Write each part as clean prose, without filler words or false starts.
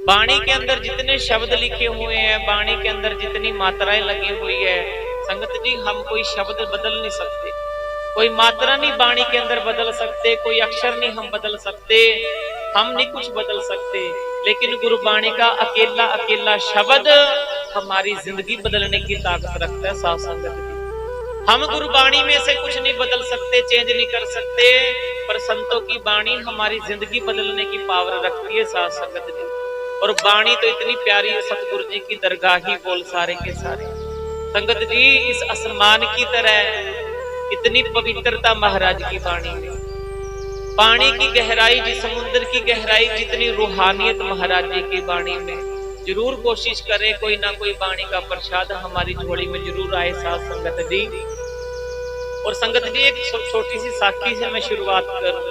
वाणी के अंदर जितने शब्द लिखे हुए हैं, वाणी के अंदर जितनी मात्राएं लगी हुई है, संगत जी हम कोई शब्द बदल नहीं सकते, कोई मात्रा नहीं वाणी के अंदर बदल सकते, कोई अक्षर नहीं हम बदल सकते, हम नहीं कुछ बदल सकते। लेकिन गुरुवाणी का अकेला अकेला शब्द हमारी जिंदगी बदलने की ताकत रखता है। साथ संगत जी हम गुरुवाणी में से कुछ नहीं बदल सकते, चेंज नहीं कर सकते, पर संतों की वाणी हमारी जिंदगी बदलने की पावर रखती है। साथ संगत जी और वाणी तो इतनी प्यारी है, सतगुरु जी की दरगाह ही बोल सारे के सारे। संगत जी इस आसमान की तरह इतनी पवित्रता महाराज की वाणी में, पानी की गहराई जी, समुद्र की गहराई जितनी रूहानियत महाराज जी की वाणी में। जरूर कोशिश करें कोई ना कोई वाणी का प्रसाद हमारी झोली में जरूर आए। साथ संगत जी और संगत जी एक छोटी सी साखी से मैं शुरुआत करूं।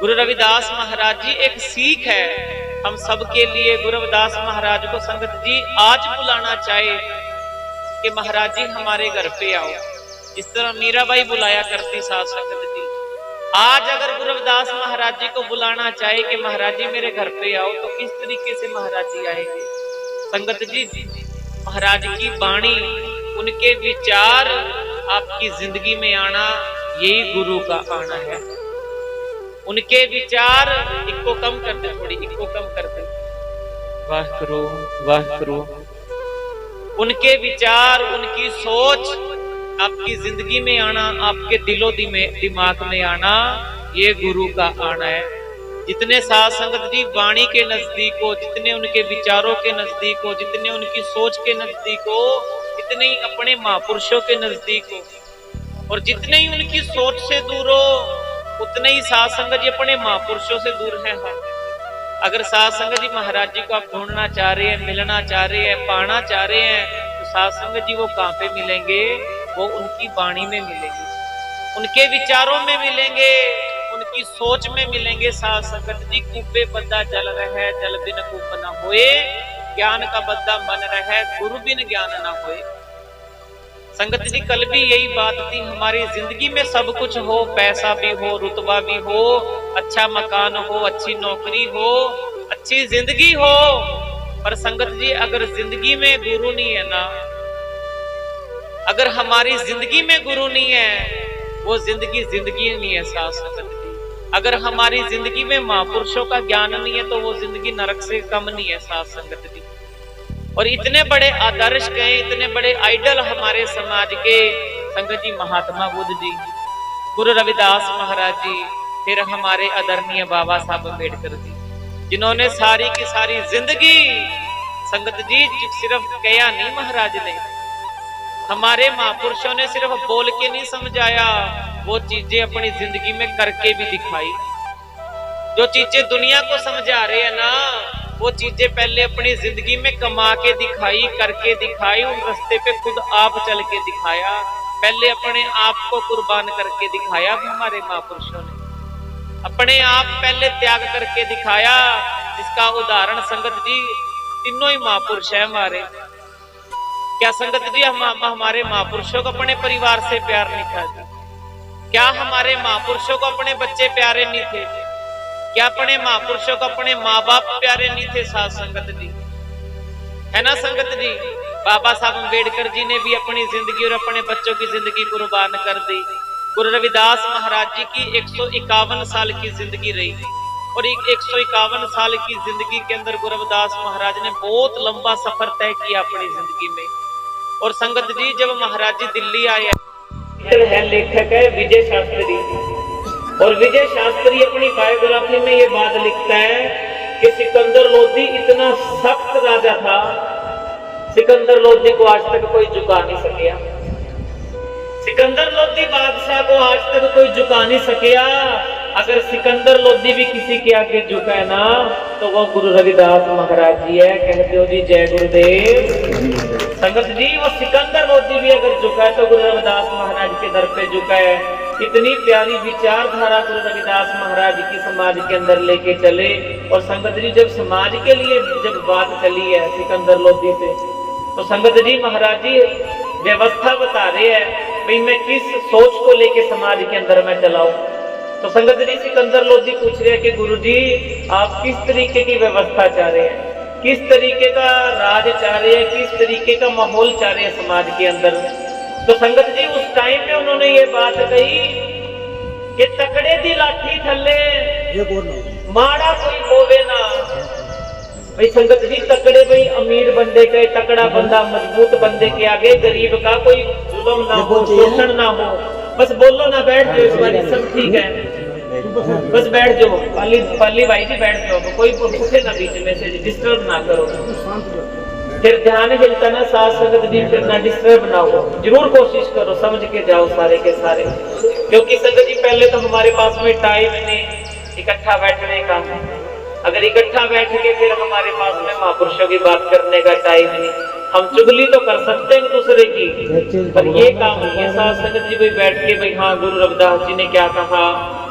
गुरु रविदास महाराज जी एक सीख है हम सबके लिए। गुरु रविदास महाराज को संगत जी आज बुलाना चाहे कि महाराज जी हमारे घर पे आओ, इस तरह मीराबाई बुलाया करती। साथ संगत जी आज अगर गुरु रविदास महाराज जी को बुलाना चाहे कि महाराज जी मेरे घर पे आओ, तो किस तरीके से महाराज जी आएंगे? संगत जी महाराज की वाणी, उनके विचार आपकी जिंदगी में आना, यही गुरु का आना है। उनके विचार, इको कम कर दे, थोड़ी इको कम कर दे, वाह करो वाह करो। उनके विचार, उनकी सोच आपकी जिंदगी में आना, आपके दिलो दिमाग में आना, ये गुरु का आना है। जितने साथ संगत जी वाणी के नजदीक हो, जितने उनके विचारों के नजदीक हो, जितने उनकी सोच के नजदीक हो, इतने ही अपने महापुरुषों के नजदीक हो, और जितने ही उनकी सोच से दूर हो उतने ही साथ संगत जी अपने महापुरुषों से दूर है हम। अगर साथ संगत जी महाराज जी को आप ढूंढना चाह रहे हैं, मिलना चाह रहे हैं, पाना चाह रहे हैं, तो साथ संगत जी वो कहाँ पे मिलेंगे? वो उनकी वाणी में मिलेंगे, उनके विचारों में मिलेंगे, उनकी सोच में मिलेंगे। साथ संगत जी कुब्बे बद्दा जल रहे, जल बिन कुंभ न होए, ज्ञान का बद्दा मन रहे, गुरु बिन ज्ञान न होए। संगत जी कल भी यही बात थी, हमारी जिंदगी में सब कुछ हो, पैसा भी हो, रुतबा भी हो, अच्छा मकान हो, अच्छी नौकरी हो, अच्छी जिंदगी हो, पर संगत जी अगर जिंदगी में गुरु नहीं है ना, अगर हमारी जिंदगी में गुरु नहीं है, वो जिंदगी जिंदगी नहीं है। साथ संगत जी अगर हमारी जिंदगी में महापुरुषों का ज्ञान नहीं है, तो वो जिंदगी नरक से कम नहीं है। साथ संगत जी और इतने बड़े आदर्श गए, इतने बड़े आइडल हमारे समाज के संगत जी, महात्मा बुद्ध जी, गुरु रविदास महाराज जी, फिर हमारे आदरणीय बाबा साहब अम्बेडकर जी, जिन्होंने सारी की सारी जिंदगी संगत जी सिर्फ कहा नहीं, महाराज ने हमारे महापुरुषों ने सिर्फ बोल के नहीं समझाया, वो चीजें अपनी जिंदगी में करके भी दिखाई। जो चीजें दुनिया को समझा रहे हैं ना, वो चीजें पहले अपनी जिंदगी में कमा के दिखाई, करके दिखाई, उन रास्ते पे खुद आप चल के दिखाया, पहले अपने आप को कुर्बान करके दिखाया। हमारे महापुरुषों ने अपने आप पहले त्याग करके दिखाया, जिसका उदाहरण संगत जी तीनों ही महापुरुष है हमारे। क्या संगत जी हम हमारे महापुरुषों को अपने परिवार से प्यार नहीं था? क्या हमारे महापुरुषों को अपने बच्चे प्यारे नहीं थे? क्या अपने महापुरुषों को अपने माँ बाप प्यारे नहीं थे? साथ संगत जी है ना संगत जी। बाबा साहब अम्बेडकर जी ने भी अपनी जिंदगी और अपने बच्चों की जिंदगी कुर्बान कर दी। गुरु रविदास महाराज जी की 151 साल की जिंदगी रही, और 151 साल की जिंदगी के अंदर गुरु रविदास महाराज ने बहुत लंबा सफर तय किया अपनी जिंदगी में। और संगत जी जब महाराज जी दिल्ली आए, लेखक है विजय शास्त्री, और विजय शास्त्री अपनी बायोग्राफी में ये बात लिखता है कि सिकंदर लोधी इतना सख्त राजा था, सिकंदर लोधी को आज तक कोई झुका नहीं सकिया। सिकंदर लोधी बादशाह को आज तक कोई झुका नहीं सकिया। अगर सिकंदर लोधी भी किसी के आगे झुका है ना, तो वो गुरु रविदास महाराज जी है। कहते हो जी जय गुरुदेव। संगत जी वो सिकंदर लोधी भी अगर झुका है, तो गुरु रविदास महाराज के दर पे झुका है। इतनी प्यारी विचारधारा गुरु रविदास महाराज की समाज के अंदर लेके चले। और संगत जी जब समाज के लिए जब बात चली है सिकंदर लोधी से, तो संगत जी महाराज जी व्यवस्था बता रहे हैं, भाई मैं किस सोच को लेके समाज के अंदर मैं चलाऊं। तो संगत जी सिकंदर लोधी पूछ रहे हैं कि गुरु जी आप किस तरीके की व्यवस्था चाह रहे हैं, किस तरीके का राज चाह रहे हैं, किस तरीके का माहौल चाह रहे हैं समाज के अंदर। तो संगत जी उस टाइम में उन्होंने ये बात कही कि तकड़े दी लाठी थल्ले माड़ा कोई होवे ना। भाई संगत जी तकड़े भाई अमीर बंदे के, तकड़ा बंदा मजबूत बंदे के आगे गरीब का कोई जुल्म ना हो, शोषण ना हो। बस बोलो ना, बैठ जाओ इस बार, सब ठीक है, बस बैठ जाओ। पाली भाई जी बैठ जाओ, कोई उठे ना बीच में से, डिस्टर्ब ना करो। फिर ध्यान हिलता ना साथ संगत जी, फिर ना डिस्टर्ब ना हो। जरूर कोशिश करो, समझ के जाओ सारे के सारे, क्योंकि संगत जी पहले तो हमारे पास में टाइम नहीं इकट्ठा बैठने का। अगर इकट्ठा बैठ के फिर हमारे पास में महापुरुषों की बात करने का टाइम नहीं। हम चुगली तो कर सकते हैं दूसरे की, पर ये काम के साथ संगत जी भाई बैठ के भाई हाँ गुरु रविदास जी ने क्या कहा,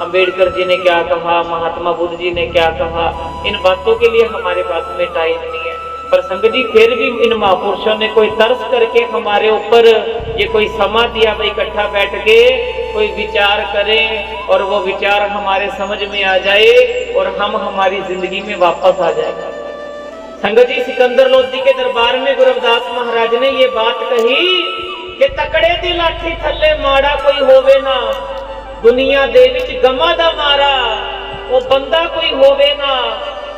अंबेडकर जी ने क्या कहा, महात्मा बुद्ध जी ने क्या कहा, इन बातों के लिए हमारे पास में टाइम नहीं है। पर संगत जी फिर भी इन महापुरुषों ने कोई तरस करके हमारे ऊपर ये कोई समा दिया भाई इकट्ठा बैठ के कोई विचार करें और वो विचार हमारे समझ में आ जाए और हम हमारी जिंदगी में वापस आ जाए। संगत जी सिकंदर लोधी के दरबार में गुरु रविदास महाराज ने ये बात कही कि तकड़े दी लाठी थल्ले माड़ा कोई होवे ना, दुनिया दे विच गमा दा मारा वो बंदा कोई होवे ना,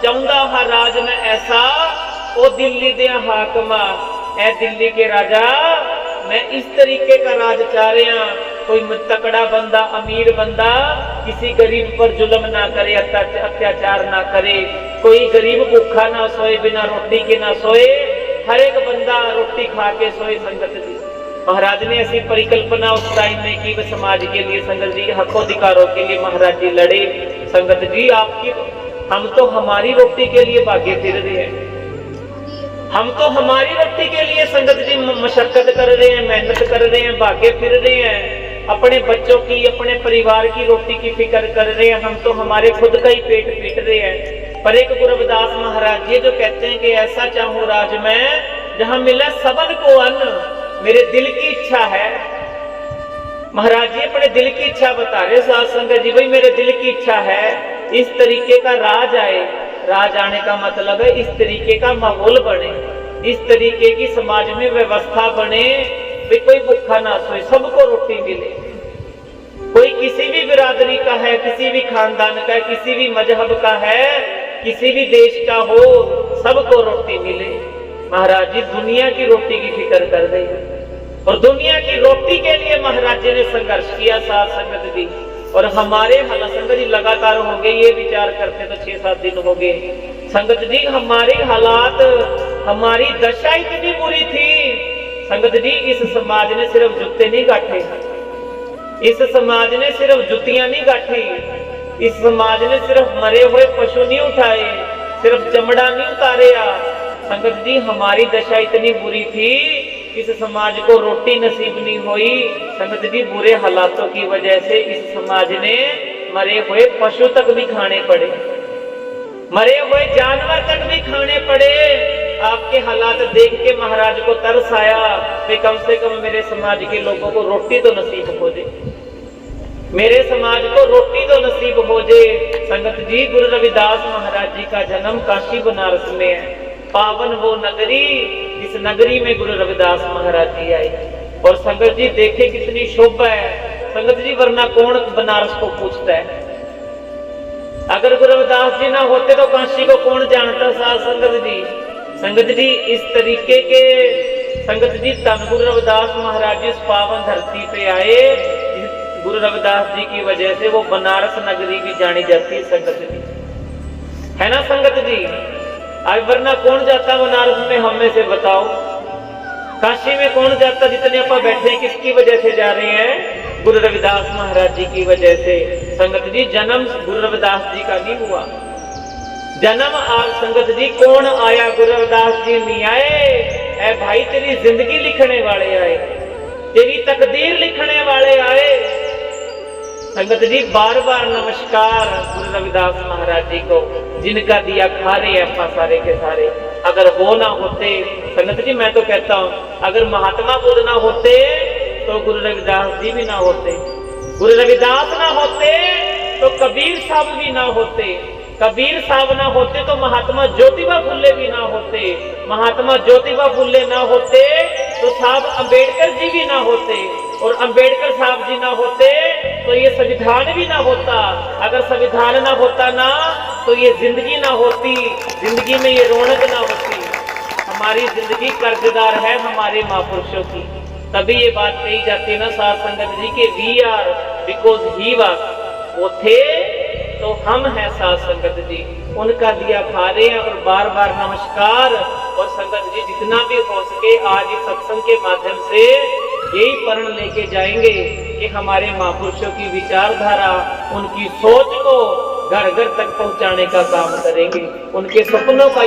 चाहुंदा हा राज में ऐसा ओ दिल्ली दे हाकमा। ए दिल्ली के राजा मैं इस तरीके का राज चाह रहा, कोई तकड़ा बंदा अमीर बंदा किसी गरीब पर जुल्म ना करे, अत्याचार ना करे, कोई गरीब भूखा ना सोए, बिना रोटी के ना सोए, हर एक बंदा रोटी खा के सोए। संगत जी महाराज ने ऐसी परिकल्पना उस टाइम में की समाज के लिए। संगत जी हक अधिकारों के लिए महाराज जी लड़े। संगत जी आपकी हम तो हमारी रोटी के लिए भागे फिर रहे हैं, हम तो हमारी रोटी के लिए संगत जी मशक्कत कर रहे हैं, मेहनत कर रहे हैं, भागे फिर रहे हैं, अपने बच्चों की अपने परिवार की रोटी की फिक्र कर रहे हैं। हम तो हमारे खुद का ही पेट पीट रहे हैं। पर एक गुरु रविदास महाराज जी जो कहते हैं कि ऐसा चाहूं राज में जहां मिले सबन को अन्न, मेरे दिल की इच्छा है। महाराज जी अपने दिल की इच्छा बता रहे साथ संगत जी, भाई मेरे दिल की इच्छा है इस तरीके का राज आए। राज आने का मतलब है इस तरीके का माहौल बने, इस तरीके की समाज में व्यवस्था बने, कोई भूखा ना सोए, सबको रोटी मिले। कोई किसी भी बिरादरी का है, किसी भी खानदान का है, किसी भी मजहब का है, किसी भी देश का हो, सबको रोटी मिले। महाराज जी दुनिया की रोटी की फिक्र कर रहे हैं और दुनिया की रोटी के लिए महाराज जी ने संघर्ष किया साथ संगत जी। और हमारे हालात संगत जी लगातार हो गए, ये विचार करते तो 6-7 दिन हो गए। संगत जी हमारे हालात, हमारी दशा इतनी बुरी थी संगत जी, इस समाज ने सिर्फ जूते नहीं गाठे, इस समाज ने सिर्फ जुतियां नहीं गाठी, इस समाज ने सिर्फ मरे हुए पशु नहीं उठाए, सिर्फ चमड़ा नहीं उतारे। संगत जी हमारी दशा इतनी बुरी थी, इस समाज को रोटी नसीब नहीं हुई। संगत जी बुरे हालातों की वजह से इस समाज ने मरे हुए पशु तक भी खाने पड़े, मरे हुए जानवर तक भी खाने पड़े। आपके हालात देख के महाराज को तरस आया कि कम से कम मेरे समाज के लोगों को रोटी तो नसीब हो जाए, मेरे समाज को रोटी तो नसीब हो जाए। संगत जी गुरु रविदास महाराज जी का जन्म काशी बनारस में है। पावन वो नगरी जिस नगरी में गुरु रविदास महाराज जी आए। और संगत जी देखे कितनी शोभा है संगत जी, वरना कौन बनारस को पूछता है। अगर गुरु रविदास जी ना होते तो काशी को कौन जानता साथ संगत जी। संगत जी इस तरीके के संगत जी धन गुरु रविदास महाराज जी इस पावन धरती पे आए, गुरु रविदास जी की वजह से वो बनारस नगरी भी जानी जाती है संगत जी, है ना संगत जी। आज वरना कौन जाता बनारस में, हम में से बताओ। काशी में कौन जाता, जितने आप बैठे हैं किसकी वजह से जा रहे हैं, गुरु रविदास महाराज जी की वजह से। संगत जी जन्म गुरु रविदास जी का नहीं हुआ, जन्म आज संगत जी कौन आया, गुरु रविदास जी नहीं आए। ऐ भाई तेरी जिंदगी लिखने वाले आए, तेरी तकदीर लिखने वाले आए। संगत जी बार बार नमस्कार गुरु रविदास महाराज जी को, जिनका दिया खा रहे हैं आप सारे के सारे। अगर वो ना होते संगत जी, मैं तो कहता हूँ अगर महात्मा बुद्ध ना होते तो गुरु रविदास जी भी ना होते, गुरु रविदास ना होते तो कबीर साहब भी ना होते, कबीर साहब ना होते तो महात्मा ज्योतिबा फुल्ले भी ना होते, महात्मा ज्योतिबा फुल्ले ना होते तो साहब अंबेडकर जी भी ना होते, और अंबेडकर साहब जी ना होते तो ये संविधान भी ना होता। अगर संविधान ना होता ना तो ये जिंदगी ना होती, जिंदगी में ये रौनक ना होती। हमारी जिंदगी कर्जदार है हमारे महापुरुषों की, तभी ये बात कही जाती है ना साध संगत जी के we are because he was, वो थे तो हम हैं साध संगत जी, उनका दिया खा रहे हैं और बार बार नमस्कार। और संगत जी जितना भी हो सके आज इस सत्संग के माध्यम से यही प्रण लेके जाएंगे कि हमारे महापुरुषों की विचारधारा, उनकी सोच को घर घर तक पहुंचाने का काम करेंगे, उनके सपनों का